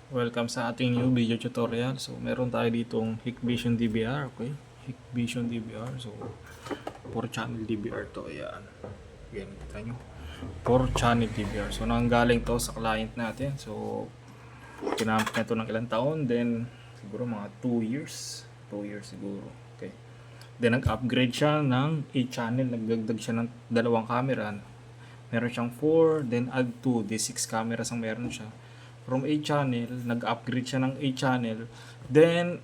Welcome sa ating new video tutorial. So, meron tayo ditong Hikvision DVR, okay? Hikvision DVR. So, 4 channel DVR to. Ayan. Yan, kita nyo. 4 channel DVR. So, nanggaling to sa client natin. So, kinamp na to ng ilang taon. Then, siguro mga 2 years. 2 years siguro. Okay. Then, nag-upgrade siya ng 8 channel. Nagdagdag siya ng dalawang camera. Meron siyang 4, then add 2. Di 6 cameras ang meron siya. From 8 channel, nag-upgrade siya ng 8 channel. Then,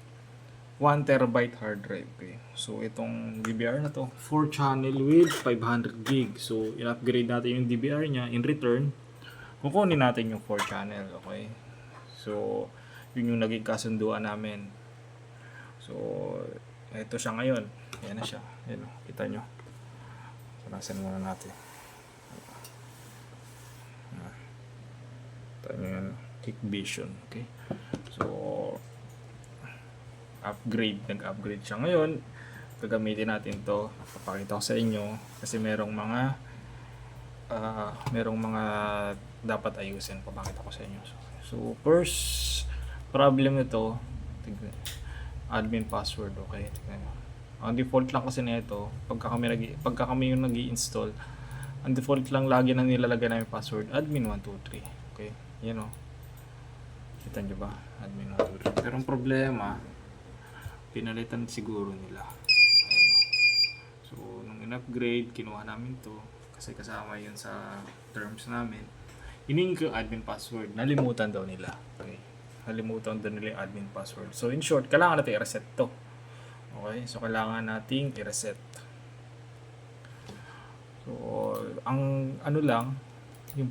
1 terabyte hard drive. Okay. So, itong DVR na to, 4 channel with 500 gig. So, in-upgrade natin yung DVR niya. In return, kukunin natin yung 4 channel. Okay. So, yun yung naging kasunduan namin. So, ito siya ngayon. Ayan na siya. Ayan, kita nyo. Panasan muna natin. Ito yan. Hikvision. Okay. So, nag-upgrade siya ngayon. Gagamitin natin to. Papakita ko sa inyo kasi merong mga dapat ayusin. Papakita ko sa inyo. So first problem nito, admin password. Okay. Ang default lang kasi nito, pagka kami yung nag-i-install, ang default lang lagi na nilalagay namin password admin 123. Okay. Yan o. Kita nyo ba? Admin 123. Pero ang problema, pinalitan siguro nila. Ayan o. So, nung in-upgrade, kinuha namin to kasi kasama yun sa terms namin. Hiningi ko yung admin password. Nalimutan daw nila. Okay. Nalimutan daw nila yung admin password. So, in short, kailangan natin i-reset to. Okay. So, kailangan nating i-reset. So, ang ano lang, yung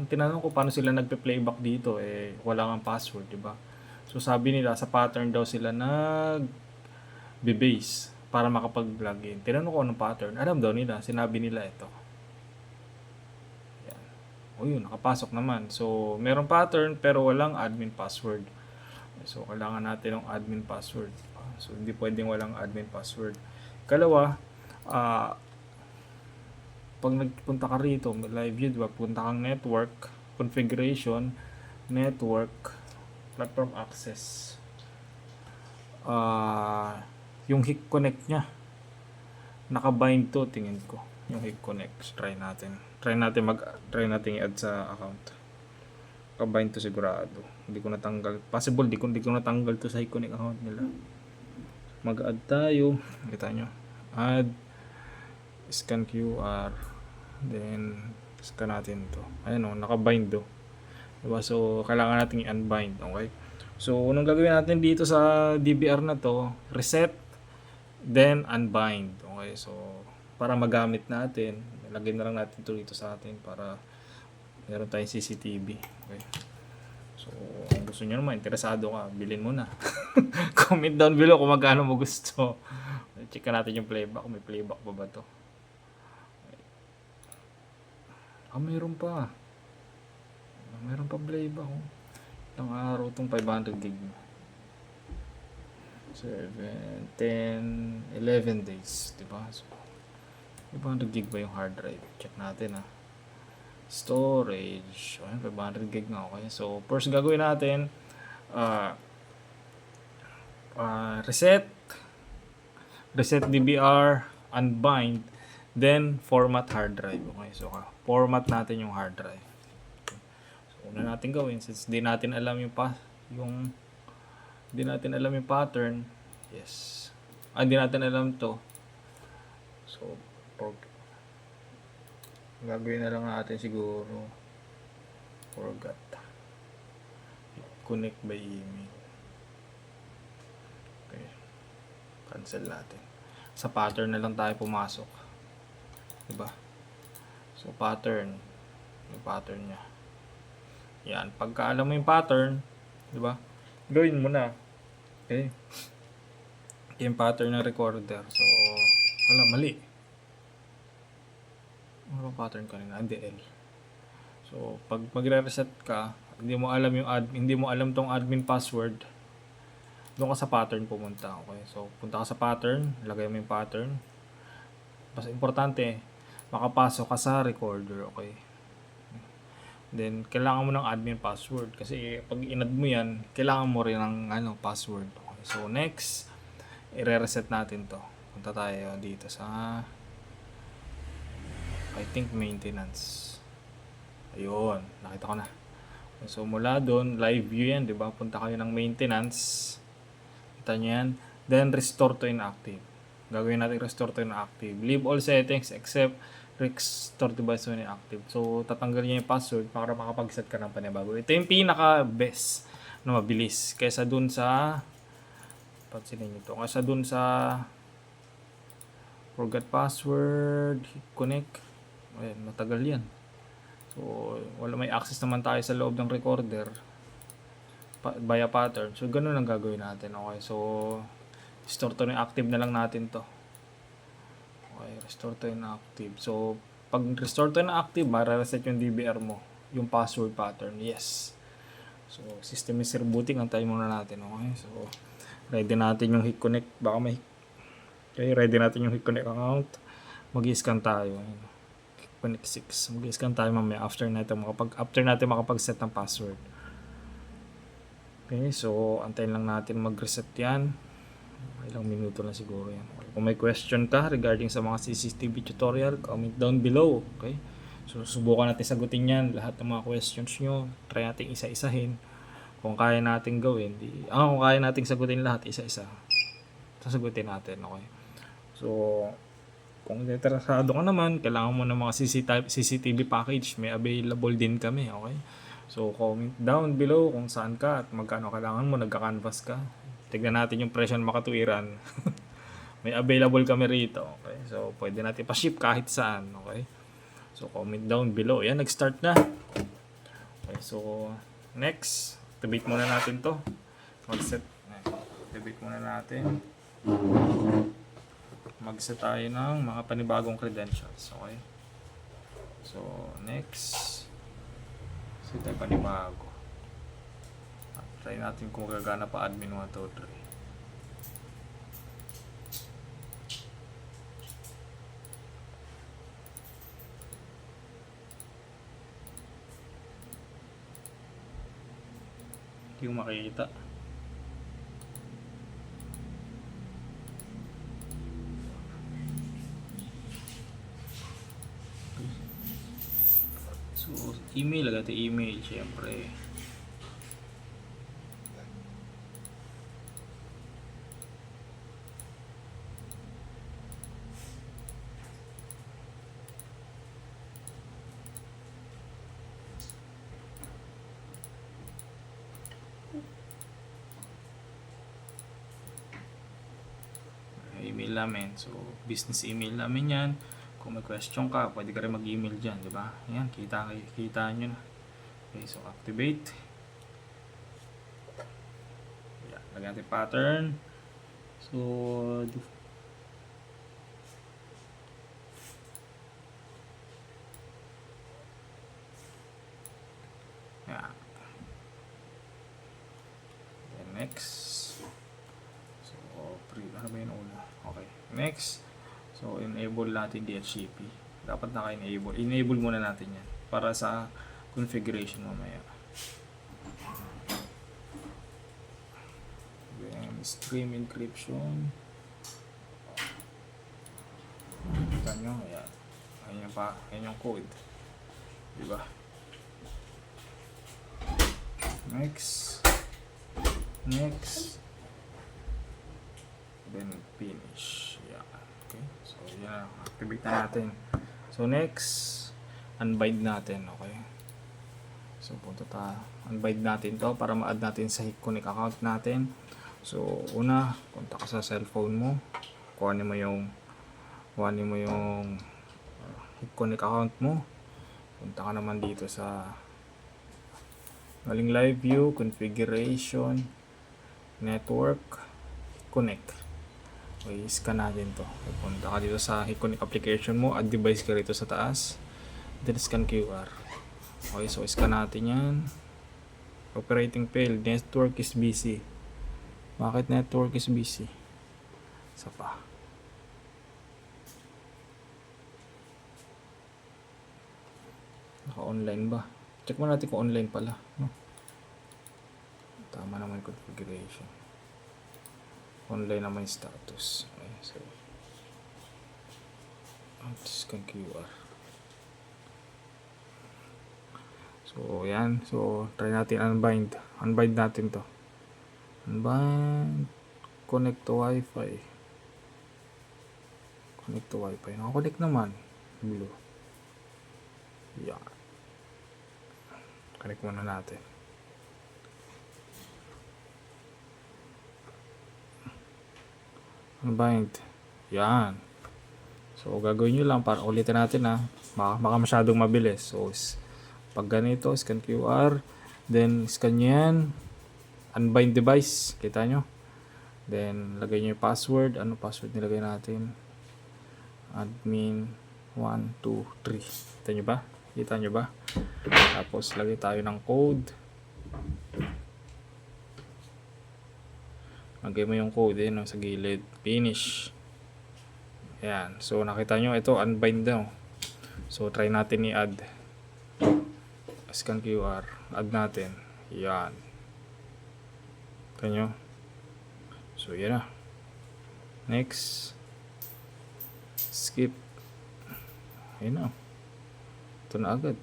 tinanong ko paano sila nagpe-playback dito, wala nga password, di ba? So, sabi nila sa pattern daw sila nag-base para makapag-login. Tinanong ko anong pattern. Alam daw nila, sinabi nila ito. Yan. O yun, nakapasok naman. So, merong pattern pero walang admin password. So, kailangan natin ng admin password. So, hindi pwedeng walang admin password. Kalawa, pag nagpunta ka rito, live view, diba? Punta kang network, configuration, network, platform access. Yung HIC connect nya, nakabind to, tingin ko. Yung HIC connect, try natin. Try natin i-add sa account. Nakabind to sigurado. Hindi ko natanggal. Possible, di ko natanggal to sa HIC connect account nila. Mag-add tayo. Kita nyo. Add. Scan QR. Then, scan natin to. Ayan o, nakabind do. Diba? So, kailangan natin i-unbind. Okay? So, unang gagawin natin dito sa DVR na to, reset, then unbind. Okay? So, para magamit natin, lagay na lang natin ito dito sa atin para meron tayong CCTV. Okay? So, kung gusto nyo naman, interesado ka, bilhin mo na. Comment down below kung magkano mo gusto. Check natin yung playback. May playback ba ba to? Mayroon pa. Mayroon pa playback. Ilang araw itong 500 gig. 7, 10, 11 days. Diba? So, 500 gig ba yung hard drive? Check natin storage. Ayan, 500 gig na. Okay. So, first gagawin natin, reset DVR, unbind, then format hard drive. Okay. So, format natin yung hard drive. So, una natin gawin since di natin alam yung pattern. Yes. Hindi natin alam to. So, gagawin na lang natin siguro forgot. Connect by email. Okay. Cancel natin. Sa pattern na lang tayo pumasok. Diba? So, pattern. Yung pattern niya. Yan. Pagka alam mo yung pattern, diba? Gawin mo na. Okay? Yung pattern ng recorder. So, wala, mali. Ano bang pattern kanina? DL. So, pag magre-reset ka, hindi mo alam tong admin password, doon ka sa pattern pumunta. Okay? So, punta ka sa pattern, lagay mo yung pattern. Mas importante, makapasok ka sa recorder. Okay? Then, kailangan mo ng admin password. Kasi pag inad mo yan, kailangan mo rin ng password. Okay. So, next, i-reset natin to. Punta tayo dito sa, I think, maintenance. Ayun, nakita ko na. So, mula doon, live view yan, di ba? Punta kayo ng maintenance. Kita nyo yan. Then, restore to inactive. Gagawin natin restore to inactive. Leave all settings except restore device when inactive. So, tatanggalin niya yung password para makapag-set ka ng panibago. Ito yung pinaka-best na mabilis. Kaysa dun sa, pansinin nyo ito, kaysa dun sa forgot password, connect. Ayan, matagal yan. So, wala, may access naman tayo sa loob ng recorder via pattern. So, ganun ang gagawin natin. Okay, so, restore to inactive na lang natin to. Okay, restore to inactive. So, pag restore to inactive, mara-reset yung DVR mo. Yung password pattern. Yes. So, system is rebooting. Antayin muna natin. Okay, so, ready natin yung Hik Connect. Baka may okay, ready natin yung Hik Connect account. Mag-i-scan tayo. Hik Connect 6. Mag-i-scan tayo mamaya after natin makapag-set ng password. Okay, so, antayin lang natin mag-reset yan. Ilang minuto lang siguro yan. Okay. Kung may question ka regarding sa mga CCTV tutorial, comment down below. Okay? So, subukan natin sagutin yan. Lahat ng mga questions nyo. Try natin isa-isahin. Kung kaya natin gawin, kung kaya natin sagutin lahat isa-isa, sasagutin natin. Okay? So, kung interesado ka naman, kailangan mo ng mga CCTV package. May available din kami. Okay? So, comment down below kung saan ka at magkano kailangan mo. Nagka-canvas ka. Tignan natin yung presyo ng makatuwiran. May available kami rito. Okay? So, pwede natin pa-ship kahit saan. Okay? So, comment down below. Yan, nag-start na. Okay, so, next. Activate muna natin to. Mag-set. Activate muna natin. Mag-set tayo ng mga panibagong credentials. Okay? So, next. Set tayo panibago. Try natin kung gagana pa admin 1, 2, 3. Hindi ko makikita. So, email, agad email, syempre. Email namin. So, business email namin yan. Kung may question ka, pwede ka rin mag-email dyan, di ba? Ayan, kita nyo na. Okay, so activate. Ayan, lagyan natin pattern. So, ayan. Then next. Ano ba yun una? Okay. Next. So, enable natin DHCP. Dapat naka-enable. Enable muna natin yan. Para sa configuration mamaya. Then, stream encryption. Kita nyo. Ayan. Ayan pa. Ayan yung code. Diba? Next. Next. Then finish. Yeah. Okay. So, yan. Activate na natin. So, next, unbind natin. Okay. So, punta tayo. Unbind natin to para ma-add natin sa Hik Connect account natin. So, una, punta ka sa cellphone mo. Kuhanin mo yung Hik Connect account mo. Punta ka naman dito sa galing live view, configuration, network, connect. Okay, scan natin to. Punta ka dito sa Hik Connect application mo, add device ka rito sa taas, then scan QR. Okay, so scan natin yan. Operating failed, network is busy. Bakit network is busy? Isa pa. Naka-online ba? Check mo natin kung online pala. No? Tama naman yung configuration. Online naman yung status. Okay, so scan QR. So, yan. So, try natin unbind. Unbind natin to. Unbind. Connect to Wi-Fi. Connect to Wi-Fi. Nakakonect naman. Blue. Yan. Connect muna natin. Unbind. Yan. So, gagawin nyo lang para ulitin natin ha. Baka masyadong mabilis. So, pag ganito, scan QR. Then, scan nyo yan. Unbind device. Kita nyo. Then, lagay nyo yung password. Ano password nilagay natin? Admin 1, 2, 3. Kita nyo ba? Kita nyo ba? Tapos, lagay tayo ng code. Lagay mo yung code no, sa gilid. Finish. Ayan. So, nakita nyo, ito, unbind daw. So, try natin i-add. Scan QR. Add natin. Yan. Kita nyo. So, yan na. Next. Skip. Ayan na. Ito na agad.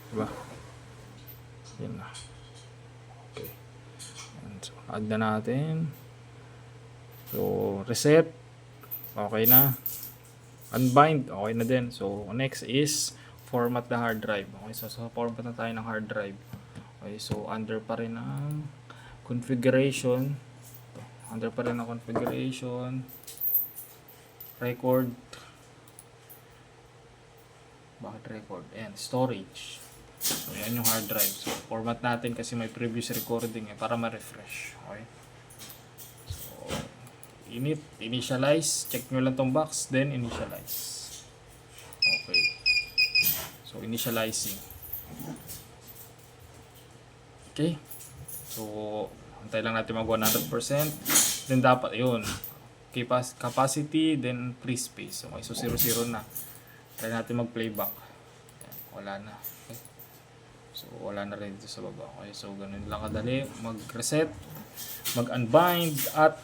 Diba? Yan na. Okay. And so, add na natin. So, reset. Okay na. Unbind. Okay na din. So, next is format the hard drive. Okay, so format na tayo ng hard drive. Okay, so under pa rin ang configuration. Under pa rin ang configuration. Record. Bakit record? And storage. So, yan yung hard drive. So, format natin kasi may previous recording para ma-refresh. Okay? Initialize, check nyo lang tong box, then initialize. Okay. So, initializing. Okay. So, antay lang natin mag 100%. Then, dapat, yun. Capacity, then free space. Okay, so 0 na. Try natin mag-playback. Wala na. Okay. So, wala na rin dito sa baba. Okay, so ganun lang kadali. Mag-reset, mag-unbind, at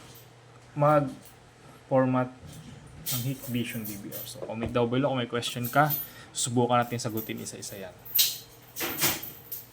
mag-format ng Hikvision DVR. So, comment down below kung may question ka. Subukan natin sagutin isa-isa yan.